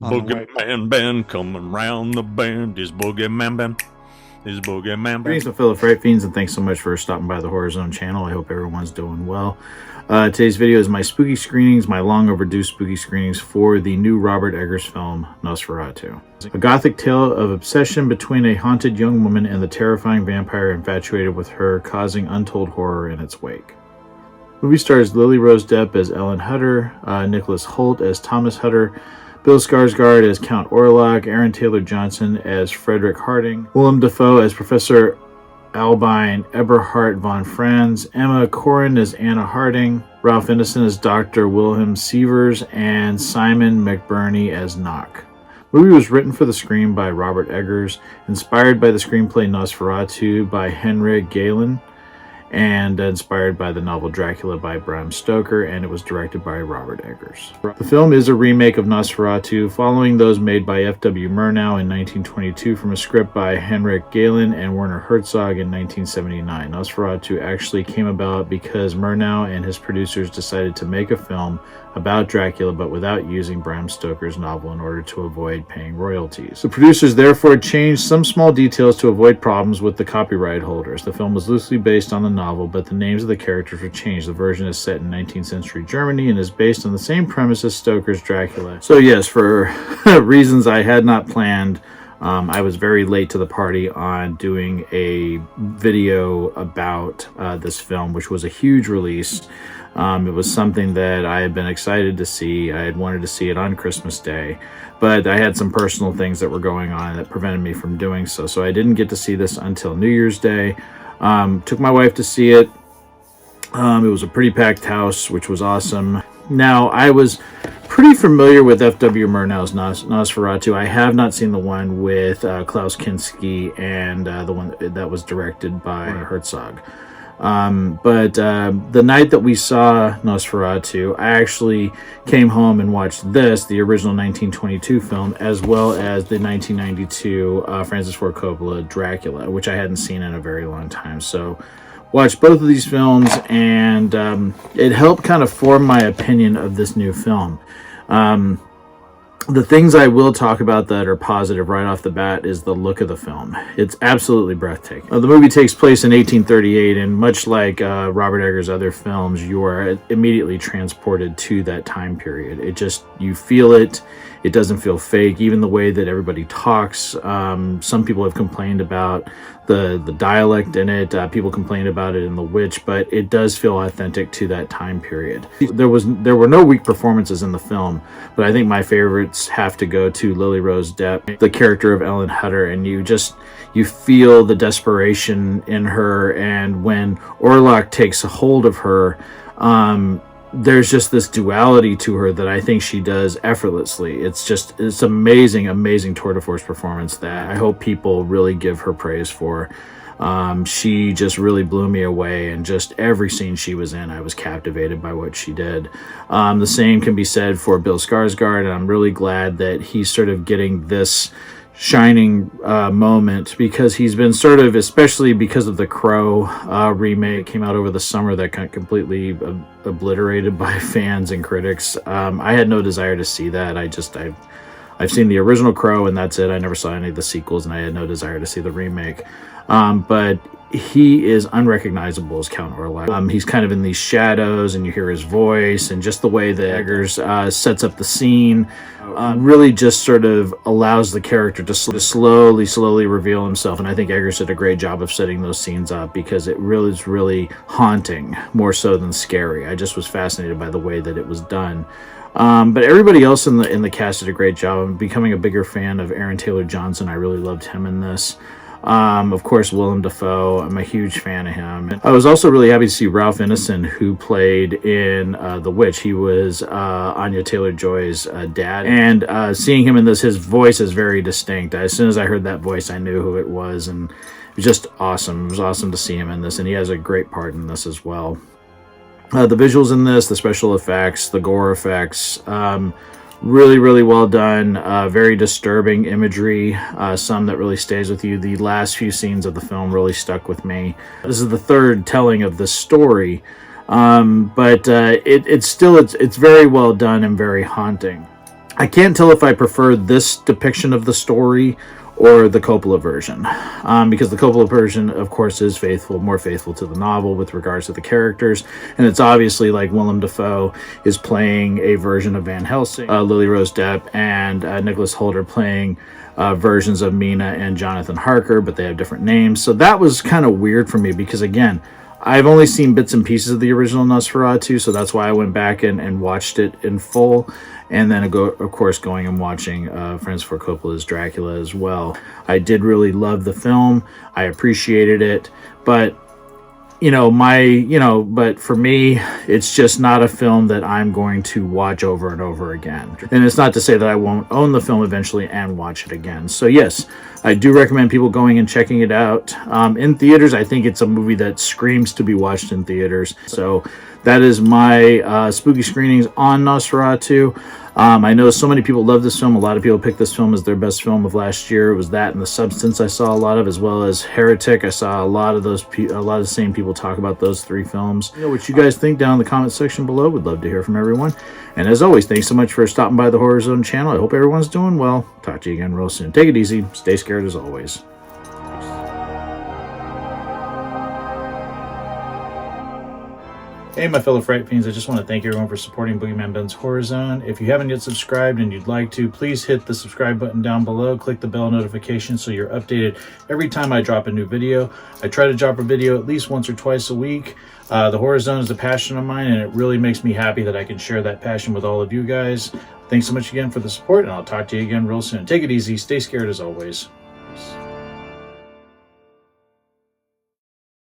BoogeyMan band coming round the bend. Is BoogeyMan band? Is BoogeyMan band? Greetings, my fellow Fright Fiends, and thanks so much for stopping by the Horror Zone channel. I hope everyone's doing well. Today's video is my spooky screenings, my long overdue spooky screenings for the new Robert Eggers film, Nosferatu. A gothic tale of obsession between a haunted young woman and the terrifying vampire infatuated with her, causing untold horror in its wake. The movie stars Lily Rose Depp as Ellen Hutter, Nicholas Hoult as Thomas Hutter, Bill Skarsgård as Count Orlok, Aaron Taylor Johnson as Frederick Harding, Willem Dafoe as Professor Albine Eberhard von Franz, Emma Corrin as Anna Harding, Ralph Ineson as Dr. Wilhelm Sievers, and Simon McBurney as Knock. The movie was written for the screen by Robert Eggers, inspired by the screenplay Nosferatu by Henrik Galeen, and inspired by the novel Dracula by Bram Stoker, and it was directed by Robert Eggers. The film is a remake of Nosferatu, following those made by F.W. Murnau in 1922 from a script by Henrik Galeen and Werner Herzog in 1979. Nosferatu actually came about because Murnau and his producers decided to make a film about Dracula but without using Bram Stoker's novel in order to avoid paying royalties. The producers therefore changed some small details to avoid problems with the copyright holders. The film was loosely based on the novel, but the names of the characters were changed. The version is set in 19th century Germany and is based on the same premise as Stoker's Dracula. So yes, for reasons I had not planned, I was very late to the party on doing a video about this film, which was a huge release. It was something that I had been excited to see. I had wanted to see it on Christmas Day, but I had some personal things that were going on that prevented me from doing so. So I didn't get to see this until New Year's Day. Took my wife to see it. It was a pretty packed house, which was awesome. Now, I was pretty familiar with F.W. Murnau's Nosferatu. I have not seen the one with Klaus Kinski and the one that was directed by Herzog. But the night that we saw Nosferatu, I actually came home and watched this, the original 1922 film, as well as the 1992 Francis Ford Coppola Dracula, which I hadn't seen in a very long time. So watched both of these films, and it helped kind of form my opinion of this new film. The things I will talk about that are positive right off the bat is the look of the film. It's absolutely breathtaking. The movie takes place in 1838, and much like Robert Eggers' other films, you are immediately transported to that time period. It just, you feel it. It doesn't feel fake. Even the way that everybody talks. Some people have complained about the dialect in it. People complained about it in The Witch, but it does feel authentic to that time period. There were no weak performances in the film, but I think my favorites have to go to Lily Rose Depp, the character of Ellen Hutter, and you feel the desperation in her, and when Orlok takes a hold of her, there's just this duality to her that I think she does effortlessly. It's amazing tour de force performance that I hope people really give her praise for. She just really blew me away, and just every scene she was in, I was captivated by what she did. The same can be said for Bill Skarsgård, and I'm really glad that he's sort of getting this shining moment, because he's been sort of, especially because of the Crow remake came out over the summer that got completely obliterated by fans and critics. I had no desire to see that. I've seen the original Crow, and that's it. I never saw any of the sequels, and I had no desire to see the remake. But he is unrecognizable as Count Orlok. He's kind of in these shadows, and you hear his voice, and just the way that Eggers sets up the scene really just sort of allows the character to slowly reveal himself. And I think Eggers did a great job of setting those scenes up, because it really is really haunting, more so than scary. I just was fascinated by the way that it was done. But everybody else in the cast did a great job. I'm becoming a bigger fan of Aaron Taylor Johnson. I really loved him in this. Of course, Willem Dafoe, I'm a huge fan of him. And I was also really happy to see Ralph Ineson, who played in The Witch. He was Anya Taylor-Joy's dad. And seeing him in this, his voice is very distinct. As soon as I heard that voice, I knew who it was, and it was just awesome. It was awesome to see him in this, and he has a great part in this as well. The visuals in this, the special effects, the gore effects, really well done. Very disturbing imagery, some that really stays with you. The last few scenes of the film really stuck with me. This is the third telling of this story, but it's very well done and very haunting. I can't tell if I prefer this depiction of the story or the Coppola version, because the Coppola version, of course, is more faithful to the novel with regards to the characters, and it's obviously like Willem Dafoe is playing a version of Van Helsing, Lily Rose Depp and Nicholas Hoult are playing versions of Mina and Jonathan Harker, but they have different names. So that was kind of weird for me because, again, I've only seen bits and pieces of the original Nosferatu, so that's why I went back and watched it in full. And then, of course, going and watching Francis Ford Coppola's Dracula as well. I did really love the film. I appreciated it. But, but for me, it's just not a film that I'm going to watch over and over again. And it's not to say that I won't own the film eventually and watch it again. So, yes, I do recommend people going and checking it out. In theaters, I think it's a movie that screams to be watched in theaters. So that is my spooky screenings on Nosferatu. I know so many people love this film. A lot of people picked this film as their best film of last year. It was that and The Substance I saw a lot of, as well as Heretic. I saw a lot of the same people talk about those three films. What you guys think down in the comment section below. Would love to hear from everyone. And as always, thanks so much for stopping by the Horror Zone channel. I hope everyone's doing well. Talk to you again real soon. Take it easy. Stay scared as always. Hey, my fellow Fright Fiends, I just want to thank everyone for supporting BoogeyMan Ben's Horror Zone. If you haven't yet subscribed and you'd like to, please hit the subscribe button down below. Click the bell notification so you're updated every time I drop a new video. I try to drop a video at least once or twice a week. The Horror Zone is a passion of mine, and it really makes me happy that I can share that passion with all of you guys. Thanks so much again for the support, and I'll talk to you again real soon. Take it easy. Stay scared as always.